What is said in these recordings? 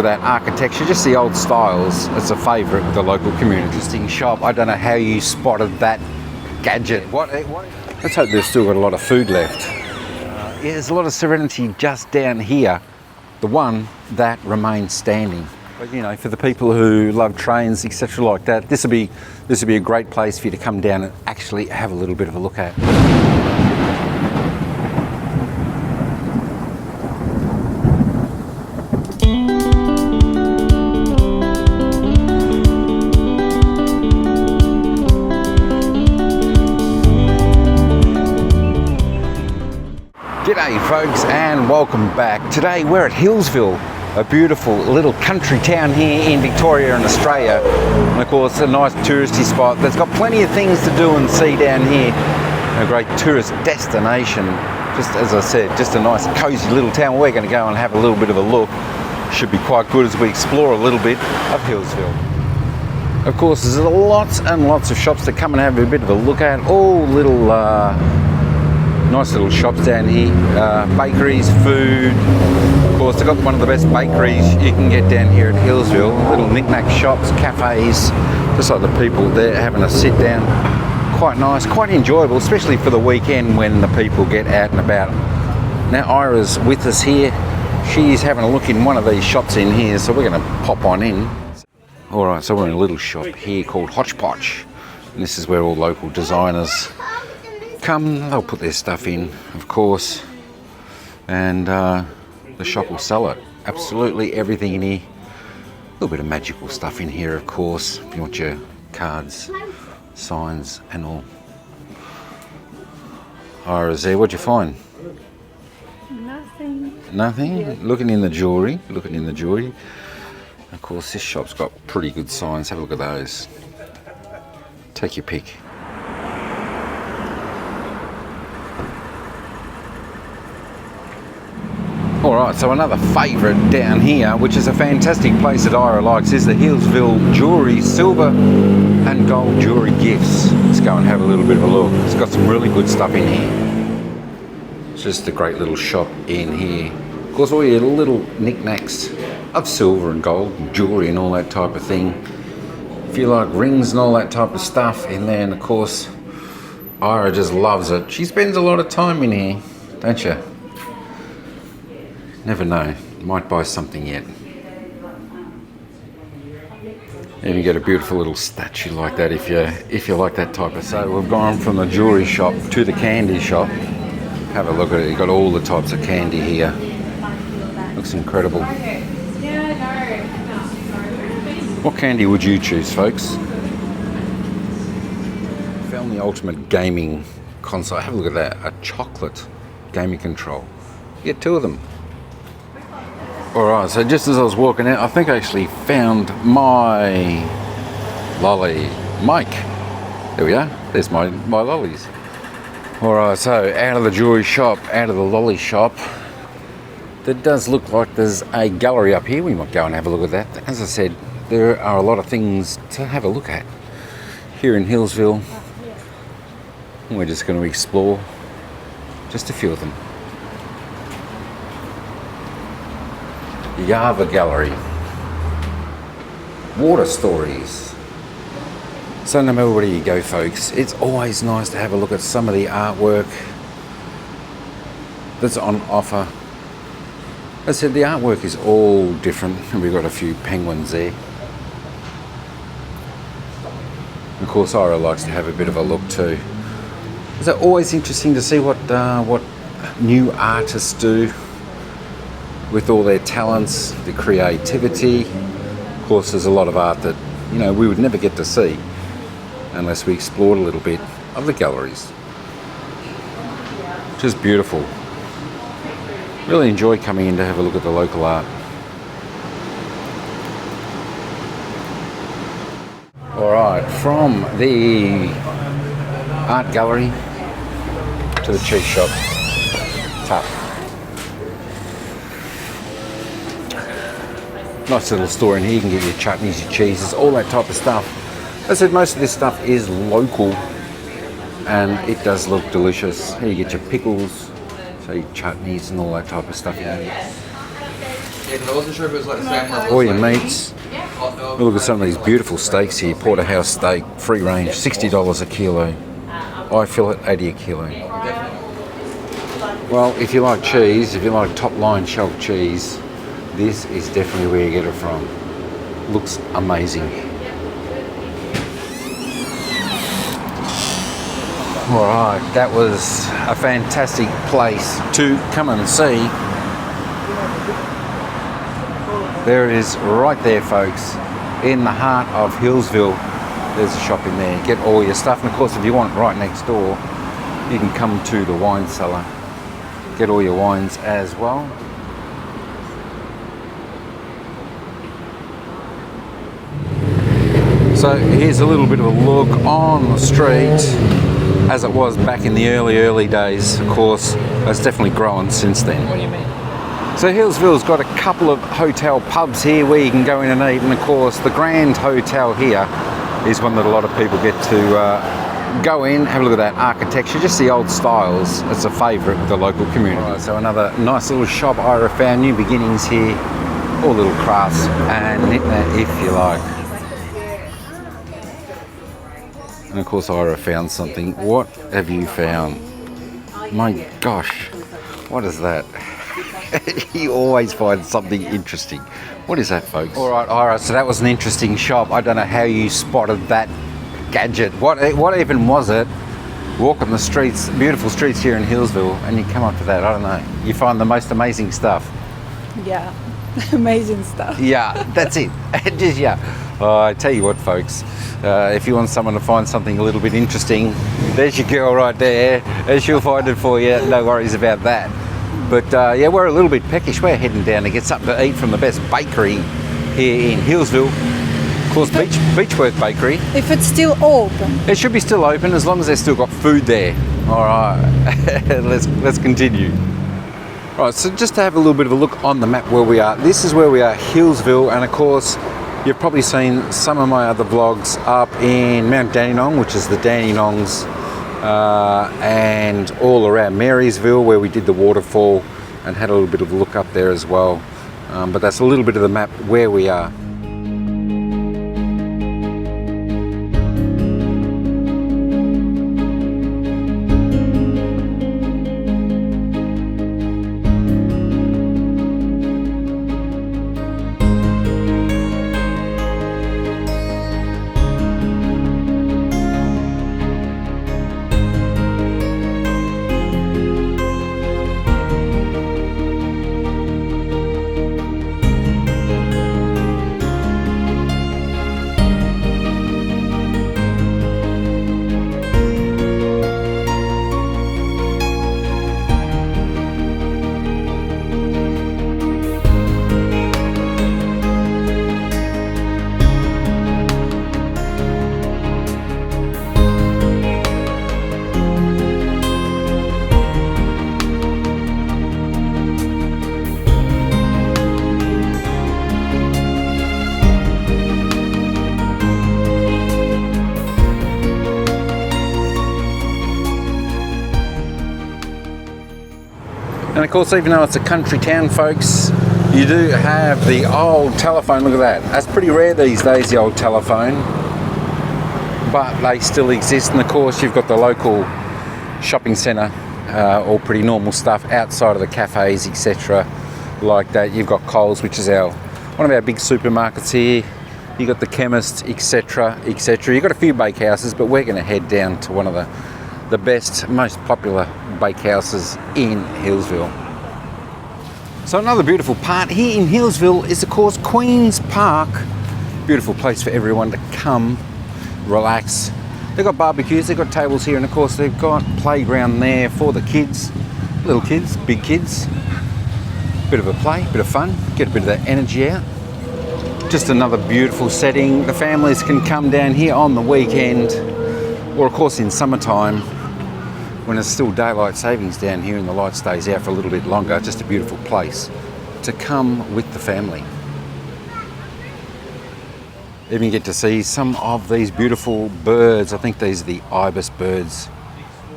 at that architecture, just the old styles. It's a favourite with the local community. Interesting shop. I don't know how you spotted that gadget. Let's hope they've still got a lot of food left. Yeah, there's a lot of Serenity just down here. The one that remains standing. But you know, for the people who love trains, etc. like that, this would be a great place for you to come down and actually have a little bit of a look at. G'day folks and welcome back. Today we're at Hillsville, a beautiful little country town here in Victoria and Australia. And of course a nice touristy spot that's got plenty of things to do and see down here. A great tourist destination. Just as I said, just a nice cozy little town. We're going to go and have a little bit of a look. Should be quite good as we explore a little bit of Hillsville. Of course there's lots and lots of shops to come and have a bit of a look at. All little nice little shops down here, bakeries, food. Of course, they've got one of the best bakeries you can get down here at Hillsville. Little knick-knack shops, cafes, just like the people there having a sit down. Quite nice, quite enjoyable, especially for the weekend when the people get out and about. Now, Ira's with us here. She's having a look in one of these shops in here, so we're going to pop on in. All right, so we're in a little shop here called Hodgepodge. And this is where all local designers come, they'll put their stuff in, of course, and the shop will sell it. Absolutely everything in here. A little bit of magical stuff in here, of course, if you want your cards, signs and all. Ira's there, what'd you find? Nothing. Nothing? Yeah. Looking in the jewellery, Of course, this shop's got pretty good signs. Have a look at those. Take your pick. Alright, so another favourite down here, which is a fantastic place that Ira likes, is the Hillsville Jewellery Silver and Gold Jewellery Gifts. Let's go and have a little bit of a look. It's got some really good stuff in here. It's just a great little shop in here. Of course, all your little knickknacks of silver and gold and jewellery and all that type of thing. If you like rings and all that type of stuff in there, and of course, Ira just loves it. She spends a lot of time in here, don't you? Never know, might buy something yet. And you get a beautiful little statue like that if you like that type of stuff. So we've gone from the jewellery shop to the candy shop. Have a look at it, you've got all the types of candy here. Looks incredible. What candy would you choose, folks? Found the ultimate gaming console. Have a look at that, a chocolate gaming control. You get two of them. Alright, so just as I was walking out, I think I actually found my lolly mic. There we are, there's my lollies. Alright, so out of the jewellery shop, out of the lolly shop, there does look like there's a gallery up here. We might go and have a look at that. As I said, there are a lot of things to have a look at here in Hillsville. And we're just going to explore just a few of them. Yarra Gallery. Water stories. So no matter where you go, folks, it's always nice to have a look at some of the artwork that's on offer. As I said, the artwork is all different, and we've got a few penguins there. Of course, Ira likes to have a bit of a look too. It's always interesting to see what new artists do with all their talents, the creativity. Of course, there's a lot of art that, you know, we would never get to see unless we explored a little bit of the galleries. Just beautiful. Really enjoy coming in to have a look at the local art. Alright, from the art gallery to the cheese shop. Tough. Nice little store in here. You can get your chutneys, your cheeses, all that type of stuff. As I said, most of this stuff is local and it does look delicious. Here you get your pickles, so your chutneys and all that type of stuff. Yeah, because I wasn't sure if it was like the same level. All your meats. Look at some of these beautiful steaks here. Porterhouse steak, free range, $60 a kilo. Eye fillet, 80 a kilo. Well, if you like cheese, if you like top line shelf cheese, this is definitely where you get it from. Looks amazing. Alright, that was a fantastic place to come and see. There it is right there, folks, in the heart of Hillsville. There's a shop in there. Get all your stuff, and of course if you want right next door, you can come to the wine cellar. Get all your wines as well. So here's a little bit of a look on the street as it was back in the early days. Of course, it's definitely grown since then. What do you mean? So Hillsville's got a couple of hotel pubs here where you can go in and eat, and of course the Grand Hotel here is one that a lot of people get to go in, have a look at that architecture, just the old styles. It's a favourite with the local community. Right, so another nice little shop. Ira found new beginnings here, all little crafts and knick-knack if you like. And of course Ira found something. What have you found? My gosh, what is that? You always find something interesting. What is that, folks? All right, Ira, so that was an interesting shop. I don't know how you spotted that gadget. What even was it? Walking the streets, beautiful streets here in Hillsville, and you come up to that. I don't know. You find the most amazing stuff. Yeah, amazing stuff. Yeah, that's it. Just, yeah. I tell you what, folks, if you want someone to find something a little bit interesting, there's your girl right there, and she'll find it for you. No worries about that. But yeah, we're a little bit peckish. We're heading down to get something to eat from the best bakery here in Hillsville. Of course, Beechworth Bakery. If it's still open. It should be still open as long as they've still got food there. All right, let's continue. All right, so just to have a little bit of a look on the map where we are. This is where we are, Hillsville, and of course, you've probably seen some of my other vlogs up in Mount Dandenong, which is the Dandenongs, and all around Marysville, where we did the waterfall and had a little bit of a look up there as well. But that's a little bit of the map where we are. And of course, even though it's a country town, folks, you do have the old telephone. Look at that. That's pretty rare these days, the old telephone. But they still exist. And of course, you've got the local shopping centre, all pretty normal stuff outside of the cafes, etc. like that. You've got Coles, which is one of our big supermarkets here. You've got the chemist, etc, etc. You've got a few bakehouses, but we're going to head down to one of the best, most popular bakehouses in Hillsville. So another beautiful part here in Hillsville is of course Queen's Park. Beautiful place for everyone to come, relax. They've got barbecues, they've got tables here, and of course they've got playground there for the kids, little kids, big kids. Bit of a play, bit of fun, get a bit of that energy out. Just another beautiful setting. The families can come down here on the weekend, or of course in summertime, when it's still daylight savings down here and the light stays out for a little bit longer. Just a beautiful place to come with the family. Even get to see some of these beautiful birds. I think these are the ibis birds.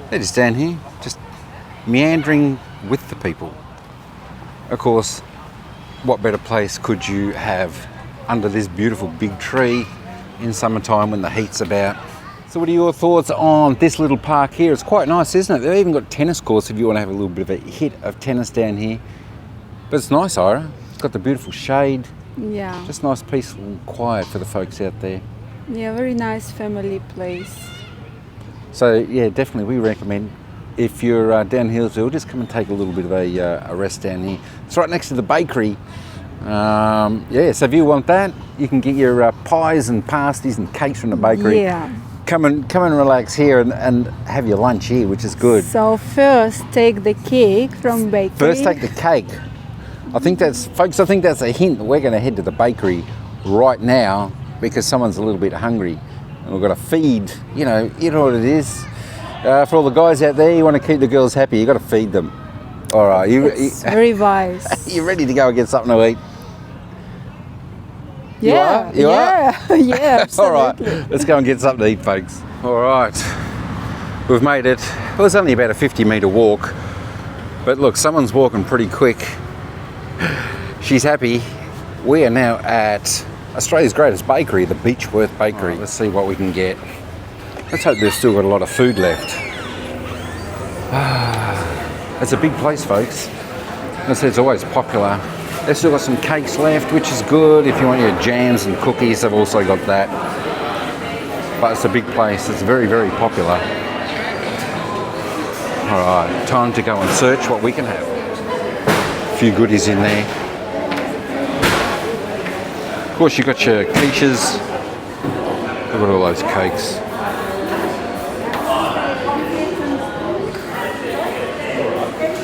They're just down here, just meandering with the people. Of course, what better place could you have under this beautiful big tree in summertime when the heat's about? So what are your thoughts on this little park here? It's quite nice, isn't it? They've even got tennis courts if you want to have a little bit of a hit of tennis down here. But it's nice, Ira. It's got the beautiful shade. Yeah. Just nice, peaceful and quiet for the folks out there. Yeah, very nice family place. So yeah, definitely we recommend if you're down Hillsville, just come and take a little bit of a rest down here. It's right next to the bakery. Yeah, so if you want that, you can get your pies and pasties and cakes from the bakery. Yeah. Come and relax here and have your lunch here, which is good. So first take the cake from bakery. First take the cake. I think that's a hint that we're going to head to the bakery right now because someone's a little bit hungry. And we've got to feed, you know what it is. For all the guys out there, you want to keep the girls happy, you got to feed them. All right, It's very wise. you ready to go and get something to eat? Yeah. You are? Yeah, absolutely. All right, let's go and get something to eat, folks. All right, we've made it. Well, it's only about a 50-metre walk, but look, someone's walking pretty quick. She's happy. We are now at Australia's greatest bakery, the Beechworth Bakery. Right, let's see what we can get. Let's hope they've still got a lot of food left. It's a big place, folks. It's always popular. They've still got some cakes left, which is good. If you want your jams and cookies, they've also got that. But it's a big place. It's very, very popular. All right, time to go and search what we can have. A few goodies in there. Of course, you've got your quiches. Look at all those cakes.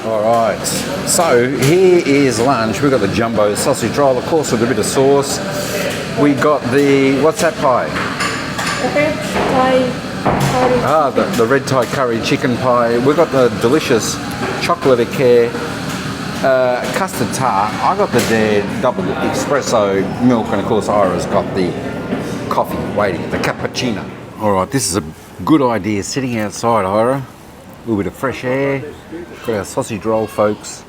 All right, so here is lunch. We've got the jumbo sausage roll, of course, with a bit of sauce. We got the, what's that pie? The red Thai curry chicken pie. We've got the delicious chocolate eclair, custard tart. I got the double espresso milk, and of course Ira's got the coffee waiting, the cappuccino. All right, this is a good idea, sitting outside, Ira. A little bit of fresh air. Got our sausage roll, folks.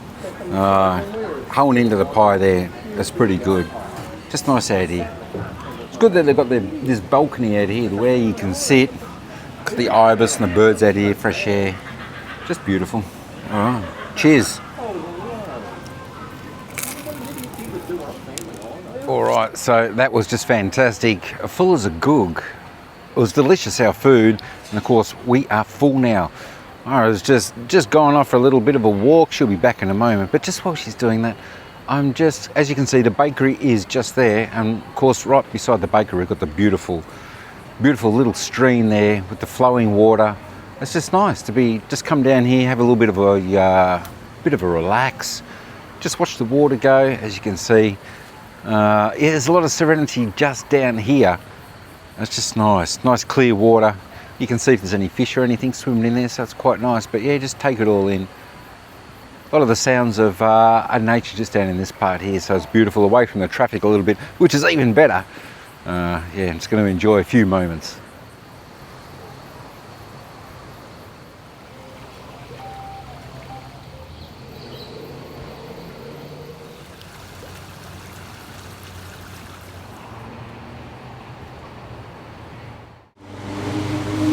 Hoeing into the pie there. That's pretty good. Just nice out here. It's good that they've got this balcony out here where you can sit. Got the ibis and the birds out here, fresh air. Just beautiful. All right. Cheers. All right, so that was just fantastic. Full as a goog. It was delicious, our food. And of course, we are full now. Ira's just gone off for a little bit of a walk. She'll be back in a moment. But just while she's doing that, as you can see, the bakery is just there. And of course, right beside the bakery, we've got the beautiful little stream there with the flowing water. It's just nice to just come down here, have a little bit of a relax. Just watch the water go, as you can see. Yeah, there's a lot of serenity just down here. It's just nice clear water. You can see if there's any fish or anything swimming in there, so it's quite nice. But yeah, just take it all in. A lot of the sounds of nature just down in this part here, so it's beautiful, away from the traffic a little bit, which is even better. Yeah, I'm just going to enjoy a few moments.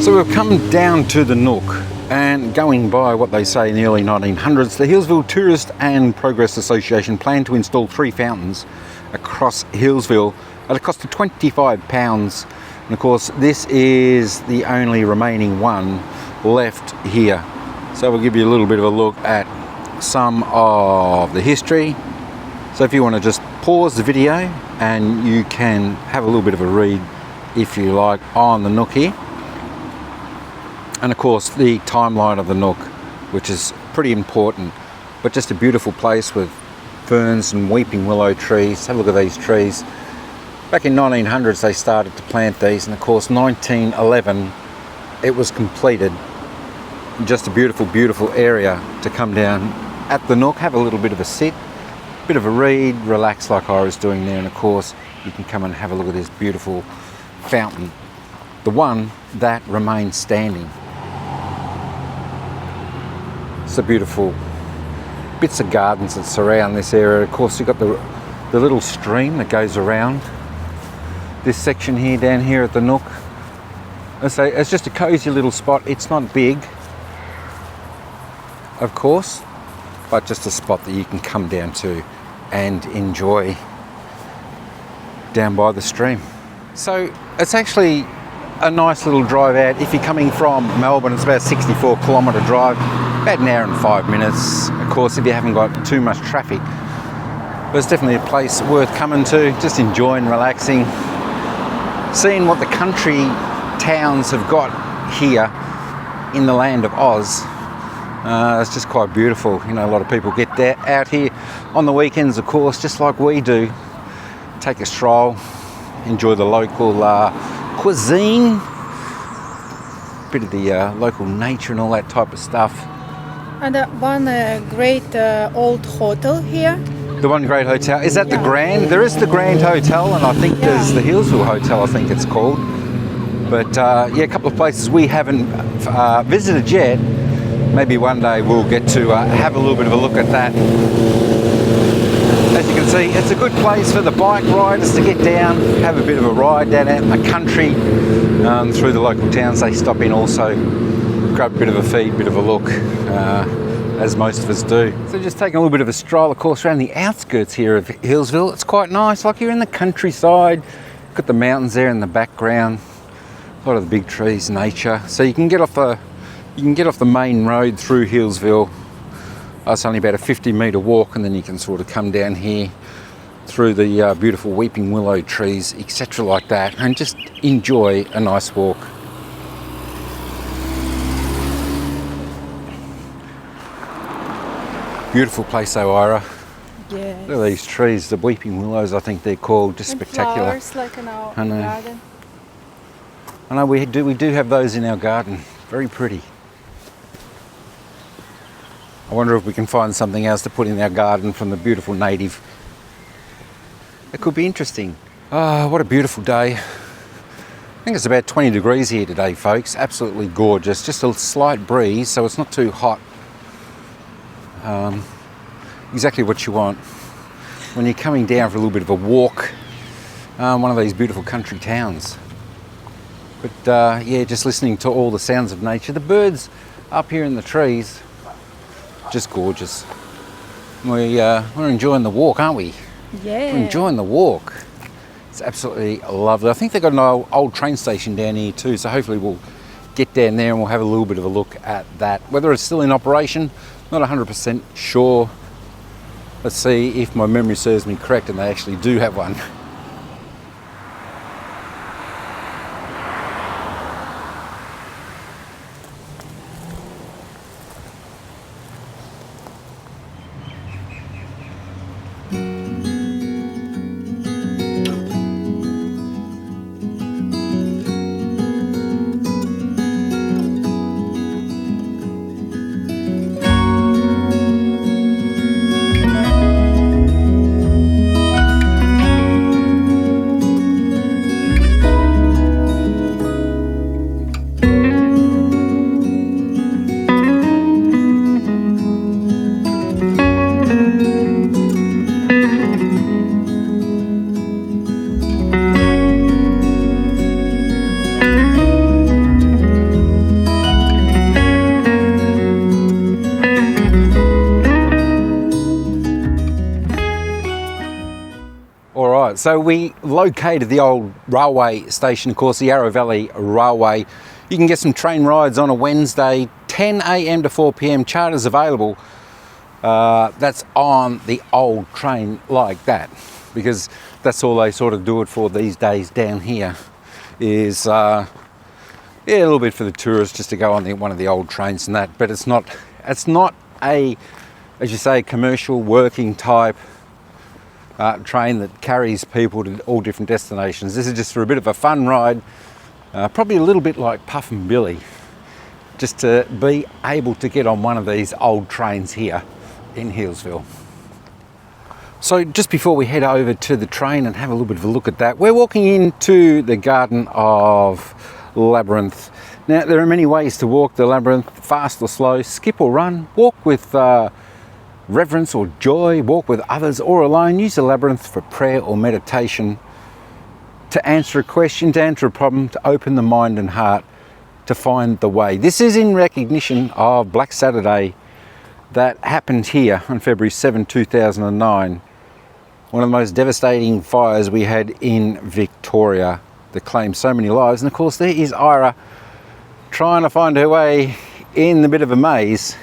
So we've come down to the Nook, and going by what they say in the early 1900s, the Hillsville Tourist and Progress Association planned to install 3 fountains across Hillsville at a cost of £25. And of course, this is the only remaining one left here. So we'll give you a little bit of a look at some of the history. So if you want to just pause the video and you can have a little bit of a read, if you like, on the Nook here. And of course the timeline of the Nook, which is pretty important, but just a beautiful place with ferns and weeping willow trees. Have a look at these trees. Back in 1900s they started to plant these, and of course 1911 it was completed. Just a beautiful area to come down at the Nook, have a little bit of a sit, bit of a read, relax like I was doing there, and of course you can come and have a look at this beautiful fountain, the one that remains standing. It's a beautiful bits of gardens that surround this area. Of course, you've got the little stream that goes around this section here, down here at the Nook. I say it's just a cozy little spot. It's not big, of course, but just a spot that you can come down to and enjoy down by the stream. So it's actually a nice little drive out. If you're coming from Melbourne, it's about a 64-kilometre drive, about an hour and 5 minutes, of course, if you haven't got too much traffic. But it's definitely a place worth coming to, just enjoying, relaxing, seeing what the country towns have got here in the land of Oz. It's just quite beautiful. You know, a lot of people get out here on the weekends, of course, just like we do. Take a stroll, enjoy the local cuisine, bit of the local nature and all that type of stuff. And one great old hotel here. The one great hotel, is that the Grand? There is the Grand Hotel, and I think there's the Hillsville Hotel, I think it's called. But yeah, a couple of places we haven't visited yet. Maybe one day we'll get to have a little bit of a look at that. As you can see, it's a good place for the bike riders to get down, have a bit of a ride down out in the country through the local towns. They stop in also, grab a bit of a feed, bit of a look, as most of us do. So just taking a little bit of a stroll, of course, around the outskirts here of Hillsville. It's quite nice, like you're in the countryside. Got the mountains there in the background, a lot of the big trees, nature. So you can get off the main road through Hillsville. It's only about a 50-metre walk, and then you can sort of come down here through the beautiful weeping willow trees, etc. like that, and just enjoy a nice walk. Beautiful place though, Ira. Yes. Look at these trees, the weeping willows, I think they're called, just And spectacular. flowers like in our I know. garden. I know we do have those in our garden. Very pretty. I wonder if we can find something else to put in our garden from the beautiful native. It could be interesting. Ah, what a beautiful day. I think it's about 20 degrees here today, folks. Absolutely gorgeous. Just a slight breeze, so it's not too hot. Exactly what you want when you're coming down for a little bit of a walk. One of these beautiful country towns. But yeah, just listening to all the sounds of nature. The birds up here in the trees, just gorgeous. We're enjoying the walk, aren't we? Yeah. We're enjoying the walk. It's absolutely lovely. I think they've got an old train station down here too, so hopefully we'll get down there and we'll have a little bit of a look at that. Whether it's still in operation, not 100% sure. Let's see if my memory serves me correct and they actually do have one. So we located the old railway station, of course, the Yarra Valley Railway. You can get some train rides on a Wednesday, 10 a.m. to 4 p.m. Charters available. That's on the old train like that, because that's all they sort of do it for these days down here. Is yeah, a little bit for the tourists just to go on one of the old trains and that. But it's not a, as you say, commercial working type train that carries people to all different destinations. This is just for a bit of a fun ride, probably a little bit like Puff and Billy, just to be able to get on one of these old trains here in Healesville. So just before we head over to the train and have a little bit of a look at that, we're walking into the Garden of Labyrinth. Now there are many ways to walk the labyrinth: fast or slow, skip or run, walk with reverence or joy, walk with others or alone, use the labyrinth for prayer or meditation, to answer a question, to answer a problem, to open the mind and heart, to find the way. This is in recognition of Black Saturday that happened here on February 7, 2009. One of the most devastating fires we had in Victoria that claimed so many lives. And of course there is Ira trying to find her way in the bit of a maze.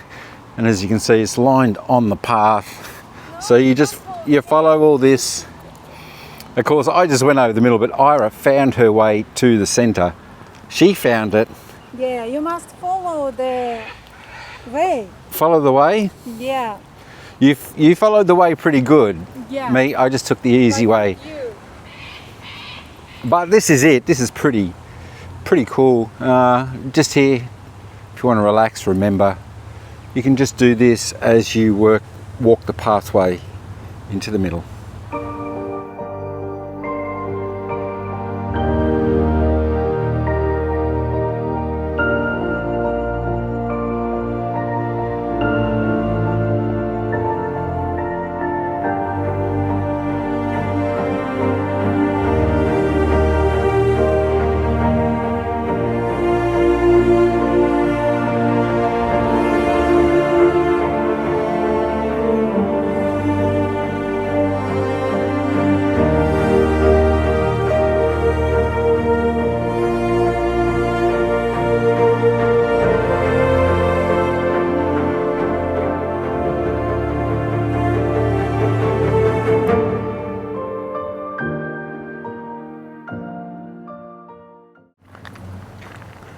And as you can see, it's lined on the path. So you follow all this. Of course, I just went over the middle, but Ira found her way to the centre. She found it. Yeah, you must follow the way. Follow the way? Yeah. You followed the way pretty good. Yeah. Me, I just took the easy way. But this is it. This is pretty cool. Just here, if you want to relax, remember, you can just do this as you walk the pathway into the middle.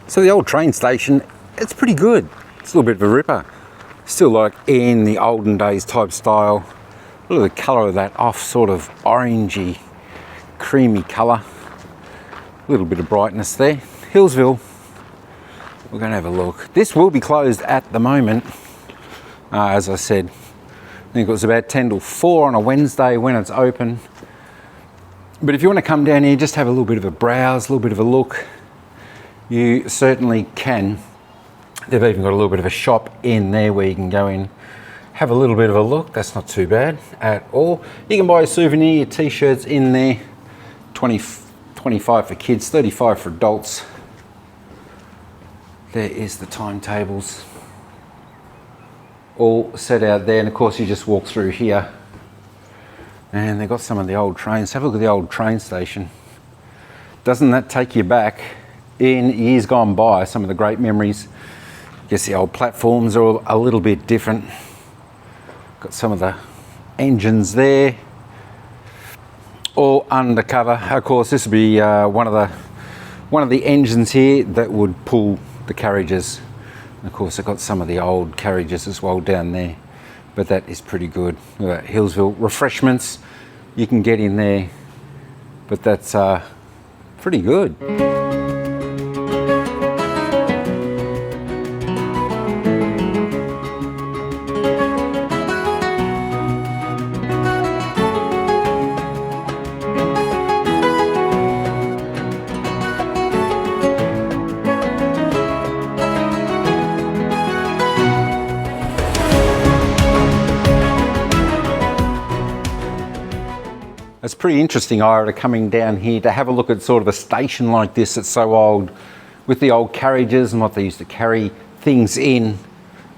So the old train station, it's pretty good. It's a little bit of a ripper. Still like in the olden days type style. Look at the colour of that off sort of orangey, creamy colour. A little bit of brightness there. Hillsville, we're going to have a look. This will be closed at the moment. As I said, I think it was about 10 till 4 on a Wednesday when it's open. But if you want to come down here, just have a little bit of a browse, a little bit of a look, you certainly can. They've even got a little bit of a shop in there where you can go in, have a little bit of a look. That's not too bad at all. You can buy a souvenir, your t-shirts in there. 25 for kids, 35 for adults. There is the timetables all set out there, and of course you just walk through here and they've got some of the old trains. Have a look at the old train station. Doesn't that take you back in years gone by, some of the great memories? I guess the old platforms are a little bit different. Got some of the engines there, all undercover. Of course, this would be one of the engines here that would pull the carriages. And of course, I've got some of the old carriages as well down there, but that is pretty good. Look at that, Hillsville refreshments you can get in there, but that's pretty good. It's pretty interesting, Ira, coming down here to have a look at sort of a station like this that's so old, with the old carriages and what they used to carry things in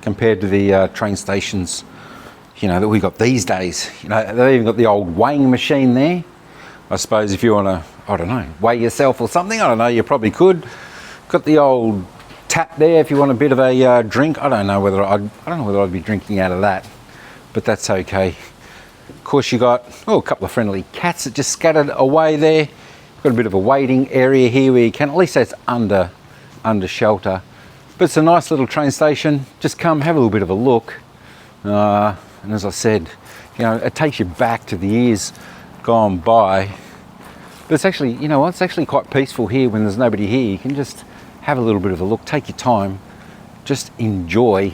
compared to the train stations, you know, that we got these days. You know, they've even got the old weighing machine there. I suppose if you want to, I don't know, weigh yourself or something, I don't know, you probably could. Got the old tap there if you want a bit of a drink. I don't know whether I'd be drinking out of that, but that's okay. Of course, you got a couple of friendly cats that just scattered away there. Got a bit of a waiting area here where you can, at least that's under shelter. But it's a nice little train station. Just come have a little bit of a look. And as I said, you know, it takes you back to the years gone by. But it's actually, you know what, it's actually quite peaceful here when there's nobody here. You can just have a little bit of a look, take your time, just enjoy.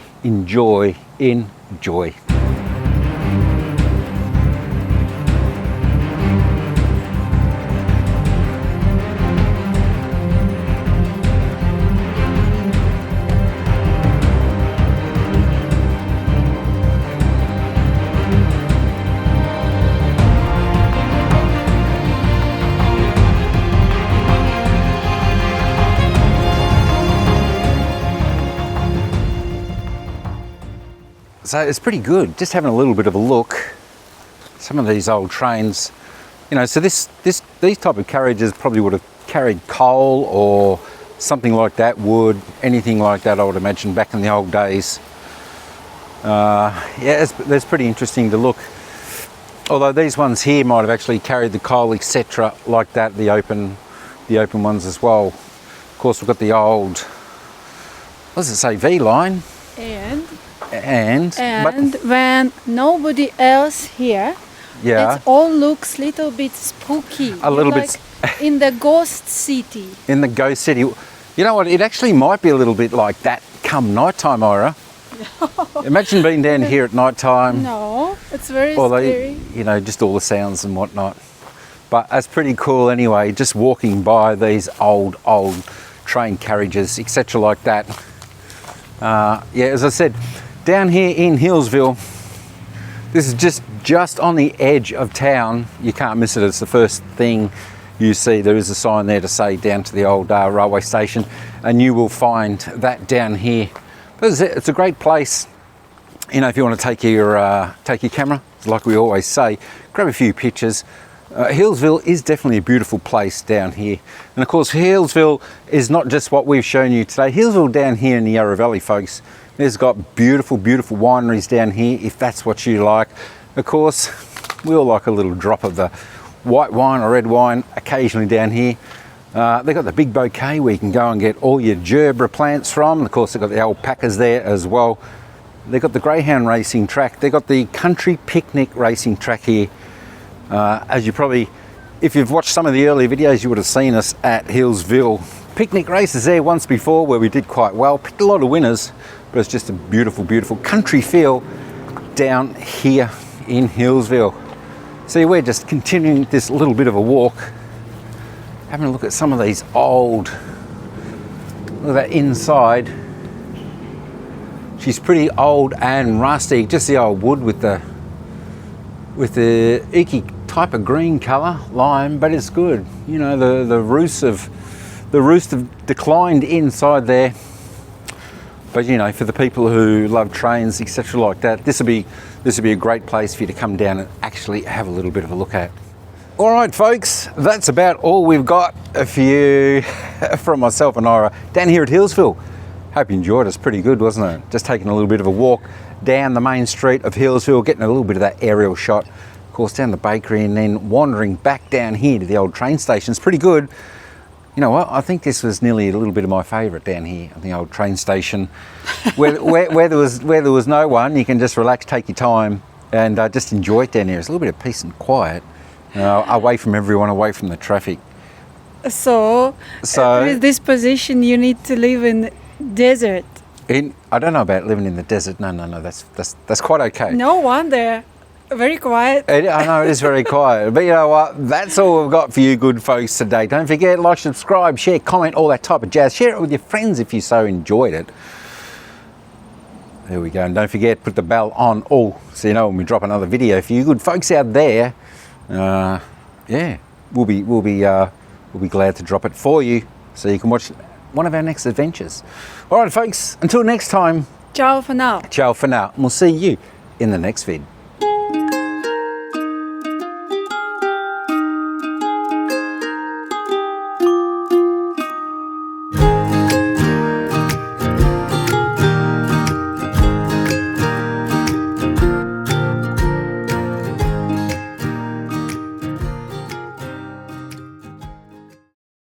So it's pretty good. Just having a little bit of a look. Some of these old trains, you know, so these type of carriages probably would have carried coal or something like that, wood, anything like that, I would imagine, back in the old days. Yeah, that's pretty interesting to look. Although these ones here might have actually carried the coal, etc., like that, the open ones as well. Of course, we've got the old, what does it say, V line? And when nobody else here, yeah, it all looks little bit spooky. A little like bit in the ghost city. in the ghost city. You know what? It actually might be a little bit like that come night time, Ira. Imagine being down here at night time. No, it's very Although, scary. you know, just all the sounds and whatnot. But that's pretty cool anyway, just walking by these old train carriages, etc. like that. Yeah, as I said, down here in Hillsville, this is just on the edge of town. You can't miss it. It's the first thing you see. There is a sign there to say down to the old railway station, and you will find that down here. But it's a great place. You know, if you want to take your camera, like we always say, grab a few pictures. Healesville is definitely a beautiful place down here. And of course, Healesville is not just what we've shown you today. Healesville down here in the Yarra Valley, folks, there's got beautiful, beautiful wineries down here, if that's what you like. Of course, we all like a little drop of the white wine or red wine occasionally down here. They've got the big bouquet where you can go and get all your gerbera plants from. And of course, they've got the alpacas there as well. They've got the greyhound racing track. They've got the country picnic racing track here. As you probably, if you've watched some of the earlier videos, you would have seen us at Hillsville. Picnic races there once before where we did quite well. Picked a lot of winners, but it's just a beautiful, beautiful country feel down here in Hillsville. See, we're just continuing this little bit of a walk, having a look at some of these old, look at that inside. She's pretty old and rusty, just the old wood with the icky type of green colour, lime, but it's good. You know, the roosts have declined inside there. But you know, for the people who love trains, etc. like that, this would be a great place for you to come down and actually have a little bit of a look at. All right, folks, that's about all we've got for you from myself and Ira down here at Hillsville. Hope you enjoyed it. It's pretty good, wasn't it? Just taking a little bit of a walk down the main street of Hillsville, getting a little bit of that aerial shot. Of course, down the bakery and then wandering back down here to the old train station. It's pretty good. You know what? I think this was nearly a little bit of my favourite down here on the old train station, where there was no one. You can just relax, take your time, and just enjoy it down here. It's a little bit of peace and quiet, you know, away from everyone, away from the traffic. So with this position, you need to live in desert. I don't know about living in the desert. No, that's quite okay. No wonder. Very quiet. I know it is very quiet, but you know what? That's all we've got for you good folks today. Don't forget, like, subscribe, share, comment, all that type of jazz. Share it with your friends if you so enjoyed it. There we go. And don't forget, put the bell on all so you know when we drop another video for you good folks out there. Yeah, we'll be glad to drop it for you so you can watch one of our next adventures. All right, folks. Until next time. Ciao for now. Ciao for now. And we'll see you in the next vid.